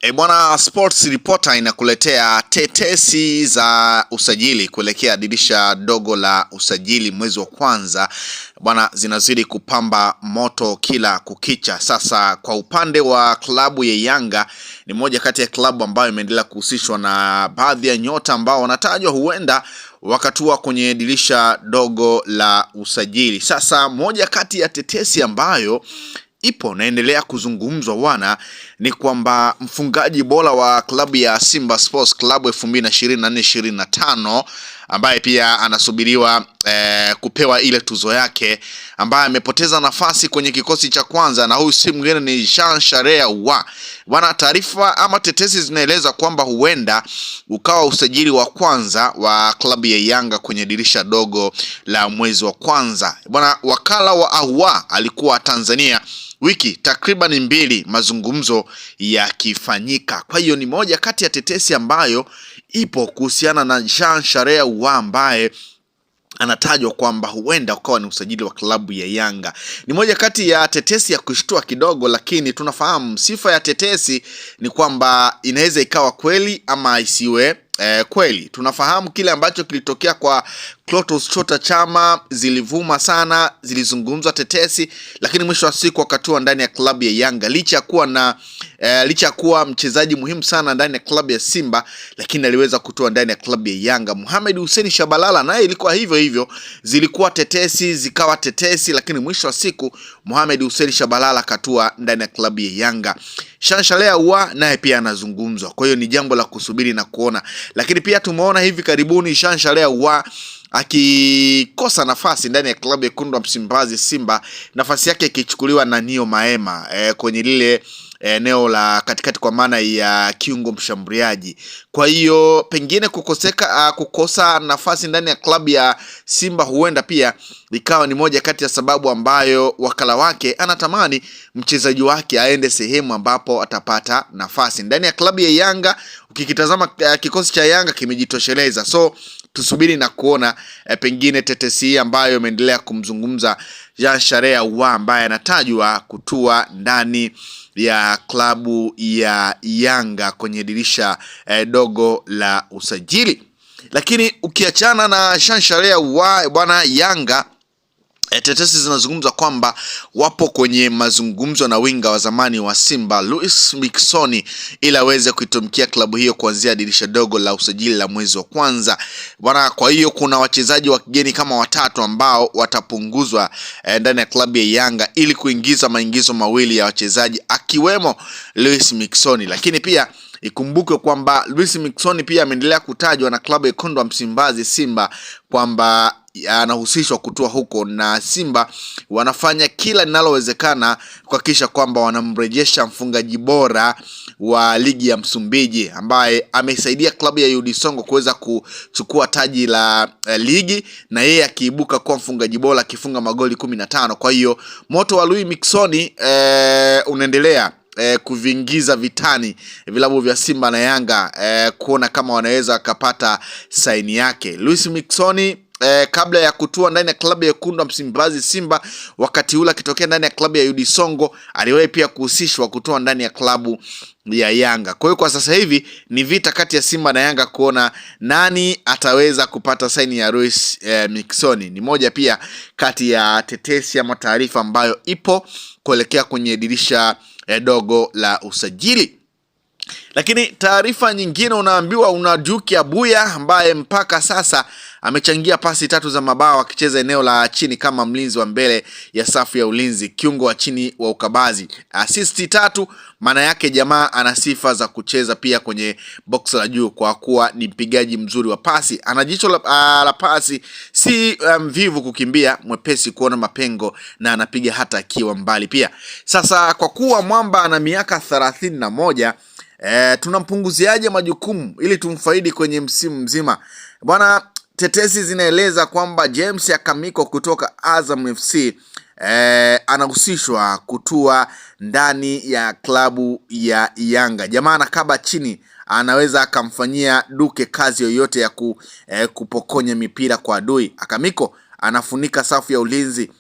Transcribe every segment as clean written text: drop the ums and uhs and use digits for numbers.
Bwana Sports Reporter inakuletea tetesi za usajili kuelekea dirisha dogo la usajili mwezi wa kwanza. Bwana, zinazidi kupamba moto kila kukicha. Sasa kwa upande wa klabu ya Yanga, ni moja kati ya klabu ambayo imeendelea kuhusishwa na baadhi ya nyota ambao wanatajwa huenda wakatua kwenye dirisha dogo la usajili. Sasa moja kati ya tetesi ambayo ipo naendelea kuzungumzwa wana ni kwamba mfungaji bora wa klabu ya Simba Sports Club 2024-2025 ambaye pia anasubiriwa kupewa ile tuzo yake, ambaye amepoteza nafasi kwenye kikosi cha kwanza, na huyu si mwingine ni Jean Charles Ahoua. Wana taarifa ama tetesi zinaeleza kwamba huenda ukawa usajili wa kwanza wa klabu ya Yanga kwenye dirisha dogo la mwezi wa kwanza. Bwana, wakala wa Ahoua alikuwa Tanzania wiki takriban 2 mazungumzo yakifanyika. Kwa hiyo ni moja kati ya tetesi ambayo ipo kuhusiana na Jean Charles Ahoua ambaye anatajwa kwamba huenda ukawa ni usajili wa klabu ya Yanga. Ni moja kati ya tetesi ya kushtua kidogo, lakini tunafahamu sifa ya tetesi ni kwamba inaweza ikawa kweli ama isiwe kweli. Tunafahamu kile ambacho kilitokea kwa Clatous Chota Chama, zilivuma sana, zilizungumzwa tetesi, lakini mwisho wa siku akatua ndani ya klabu ya Yanga licha ya kuwa mchezaji muhimu sana ndani ya klabu ya Simba, lakini aliweza kutua ndani ya klabu ya Yanga. Mohamed Hussein Shabalala naye ilikuwa hivyo hivyo, zilikuwa tetesi zikawa tetesi, lakini mwisho wa siku Mohamed Hussein Shabalala akatua ndani ya klabu ya Yanga. Jean Charles Ahoua naye pia anazungumzwa, kwa hiyo ni jambo la kusubiri na kuona. Lakini pia tumeona hivi karibuni Jean Charles Ahoua akikosa nafasi ndani ya klabu ya Wekundu wa Msimbazi Simba, nafasi yake ikichukuliwa na Nio Maema kwenye lile eneo la katikati, kwa maana ya kiungo mshambuliaji. Kwa hiyo pengine kukosa nafasi ndani ya klabu ya Simba huenda pia ikawa ni moja kati ya sababu ambayo wakala wake anatamani mchezaji wake aende sehemu ambapo atapata nafasi. Ndani ya klabu ya Yanga ukikitazama kikosi cha Yanga kimejitosheleza, so tusubiri na kuona pengine tetesi ambayo imeendelea kumzungumza Jean Charles Ahoua ambaye anatajwa kutua ndani ya klabu ya Yanga kwenye dirisha dogo la usajili. Lakini ukiachana na Jean Charles Ahoua, bwana, Yanga tetesi zinazungumza kwamba wapo kwenye mazungumzo na winga wa zamani wa Simba Louis Mixon ili aweze kuitumikia klabu hiyo kuanzia dirisha dogo la usajili la mwezi wa kwanza. Bwana, kwa hiyo kuna wachezaji wa kigeni kama 3 ambao watapunguzwa ndani ya klabu ya Yanga ili kuingiza maingizo mawili ya wachezaji akiwemo Louis Mixon. Lakini pia ikumbuke kwamba Louis Mixon pia ameendelea kutajwa na klabu ya Wekundu wa Msimbazi Simba kwamba anahusishwa kutua huko, na Simba wanafanya kila linalowezekana kuhakikisha kwamba wanamrejesha mfungaji bora wa ligi ya Msumbiji ambaye amesaidia klabu ya UD Songo kuweza kuchukua taji la ligi, na yeye akiibuka kwa mfungaji bora akifunga magoli 15. Kwa hiyo moto wa Louis Mixon unaendelea kuvingiza vitani vilabu vya Simba na Yanga kuona kama wanaweza kupata saini yake. Louis Mixon kabla ya kutua ndani ya klabu ya Wekundu wa Msimbazi Simba, wakati ule akitokea ndani ya klabu ya UD Songo, aliwahi pia kuhusishwa kutoa ndani ya klabu ya Yanga. Kwa hiyo kwa sasa hivi ni vita kati ya Simba na Yanga kuona nani ataweza kupata saini ya Louis Mixon. Ni moja pia kati ya tetesi ama taarifa ambayo ipo kuelekea kwenye dirisha dogo la usajili. Lakini taarifa nyingine unaambiwa una Duke Abuya ambaye mpaka sasa amechangia pasi 3 za mabao akicheza eneo la chini kama mlinzi wa mbele ya safu ya ulinzi, kiungo wa chini wa ukabazi. Assist 3, maana yake jamaa ana sifa za kucheza pia kwenye box la juu kwa kuwa ni mpigaji mzuri wa pasi. Ana jicho la pasi, si mvivu kukimbia, mwepesi kuona mapengo na anapiga hata akiwa mbali pia. Sasa kwa kuwa mwamba ana miaka 31, tunampunguziaje majukumu ili tumfaidi kwenye msimu mzima? Bwana, tetesi zinaeleza kwamba James Akamiko kutoka Azam FC anahusishwa kutua ndani ya klabu ya Yanga. Jamaa anakaba chini, anaweza akamfanyia Duke kazi yoyote ya kupokonya mipira kwa adui. Akamiko anafunika safu ya ulinzi,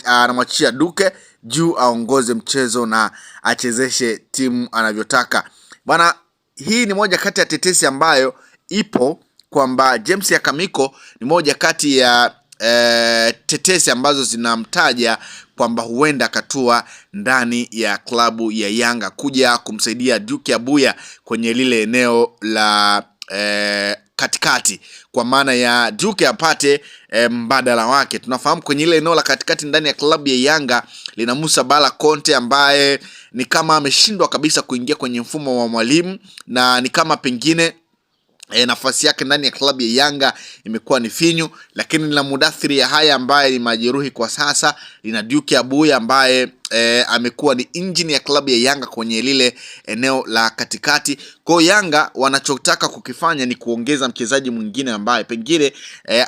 anamwachia Duke juu aongoze mchezo na achezeshe timu anavyotaka. Bwana, hii ni moja kati ya tetesi ambayo ipo kwamba James Yakamiko ni moja kati ya tetesi ambazo zinamtaja kwamba huenda akatua ndani ya klabu ya Yanga kuja kumsaidia Duke Abuya kwenye lile eneo la katikati, kwa maana ya Duke apate mbadala wake. Tunafahamu kwenye ile eneo la katikati ndani ya klabu ya Yanga lina Musa Bala Conte ambaye ni kama ameshindwa kabisa kuingia kwenye mfumo wa mwalimu, na ni kama pengine nafasi yake ndani ya klabu ya Yanga imekuwa ni finyu. Lakini lina Mudathiri Yahya ambaye ni majeruhi kwa sasa, lina Duke Abuya ambaye amekuwa ni engine ya klabu ya Yanga kwenye lile eneo la katikati. Kwa Yanga wanachotaka kukifanya ni kuongeza mchezaji mwingine ambaye pengine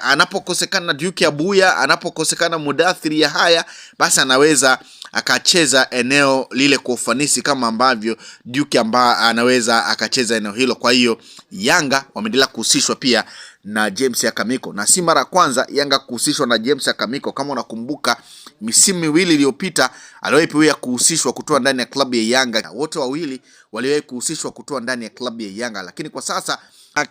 anapokosekana Duke Abuya, anapokosekana Mudathiri Yahya, basi anaweza akacheza eneo lile kwa ufanisi kama ambavyo Duke ambaye anaweza akacheza eneo hilo. Kwa hiyo Yanga wameendelea kuhusishwa pia na James Yakamiko, na si mara kwanza Yanga kuhusishwa na James Yakamiko. Kama unakumbuka misimu miwili iliyopita aliwahi pia kuhusishwa kutoa ndani ya klabu ya Yanga. Wote wawili waliwahi kuhusishwa kutoa ndani ya klabu ya Yanga, lakini kwa sasa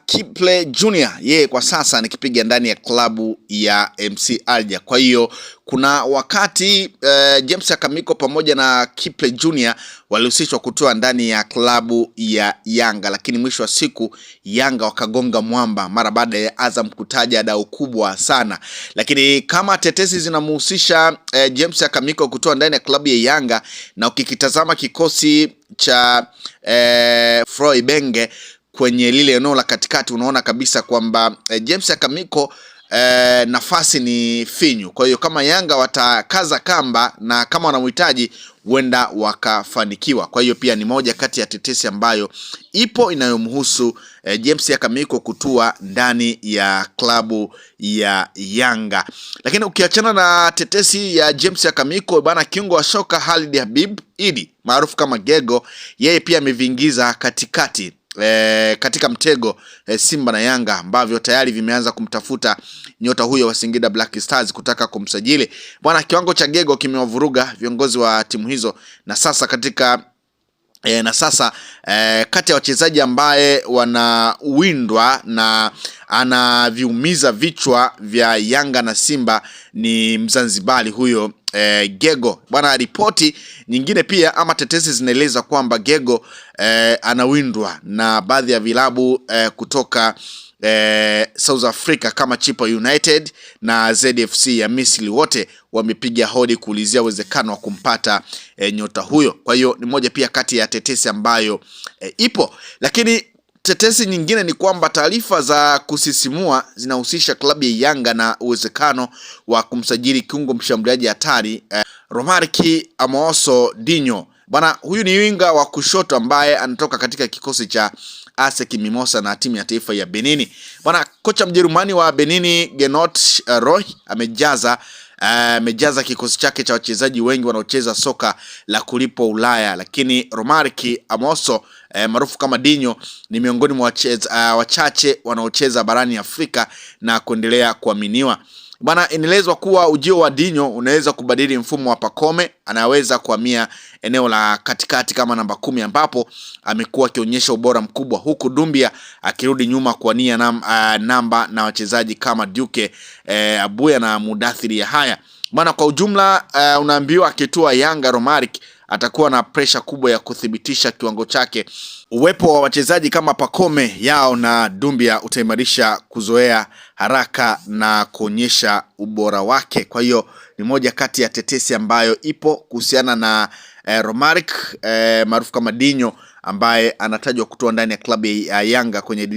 Kiple Junior yeye kwa sasa nikipiga ndani ya klabu ya MC Alger. Kwa hiyo kuna wakati James Yakamiko pamoja na Kiple Junior walihusishwa kutoa ndani ya klabu ya Yanga, lakini mwisho wa siku Yanga wakagonga mwamba mara baada ya Azam kutaja dau kubwa sana. Lakini kama tetesi zinamhusisha James Yakamiko kutoa ndani ya klabu ya Yanga, na ukikitazama kikosi cha Froy Benge kwenye lile eneo la katikati, unaona kabisa kwamba James Yakamiko nafasi ni finyu. Kwa hiyo kama Yanga watakaza kamba na kama wanamhitaji, huenda wakafanikiwa. Kwa hiyo pia ni moja kati ya tetesi ambayo ipo inayomhusu James Yakamiko kutua ndani ya klabu ya Yanga. Lakini ukiachana na tetesi ya James Yakamiko bana, kiungo wa soka Khalid Habib Idi maarufu kama Gego, yeye pia ameviingiza katikati katika mtego Simba na Yanga ambavyo tayari vimeanza kumtafuta nyota huyo wa Singida Black Stars kutaka kumsajili. Bwana, kiwango cha Gego kimewavuruga viongozi wa timu hizo, na sasa kati ya wachezaji ambaye wanawindwa na anaviumiza vichwa vya Yanga na Simba ni Mzanzibari huyo Gego. Bwana, ripoti nyingine pia ama tetesi zinaeleza kwamba Gego anawindwa na baadhi ya vilabu kutoka South Africa kama Chipa United na ZFC ya Misri. Wote wamepiga hodi kuulizia uwezekano wa kumpata nyota huyo. Kwa hiyo ni moja pia kati ya tetesi ambayo ipo. Lakini tetesi nyingine ni kwamba taarifa za kusisimua zinahusisha klabu ya Yanga na uwezekano wa kumsajili kiungo mshambuliaji hatari Romariki Amoso Dinho. Bwana, huyu ni winga wa kushoto ambaye anatoka katika kikosi cha ASEC Mimosa na timu ya taifa ya Benini. Bwana, kocha Mjerumani wa Benini Gernot Rohr amejaza kikosi chake cha wachezaji wengi wanaocheza soka la kulipwa Ulaya, lakini Romariki Amoso maarufu kama Dinho ni miongoni mwa wachache wanaocheza barani Afrika na kuendelea kuaminiwa. Bana, inaelezwa kuwa ujio wa Dinho unaweza kubadili mfumo wa Pacome. Anaweza kuhamia eneo la katikati kama namba 10 ambapo amekuwa akionyesha ubora mkubwa, huku Dumbia akirudi nyuma kuania namba na wachezaji kama Duke Abuya na Mudathiri Yahya. Bana, kwa ujumla unaambiwa akitua Yanga Romariki atakuwa na pressure kubwa ya kuthibitisha kiwango chake. Uwepo wa wachezaji kama Pacome Yao na Dumbia utaimarisha kuzoea haraka na kuonyesha ubora wake. Kwa hiyo ni moja kati ya tetesi ambayo ipo kuhusiana na Romariki maarufu kama Dinho ambaye anatajwa kutoa ndani ya klabu ya Yanga kwenye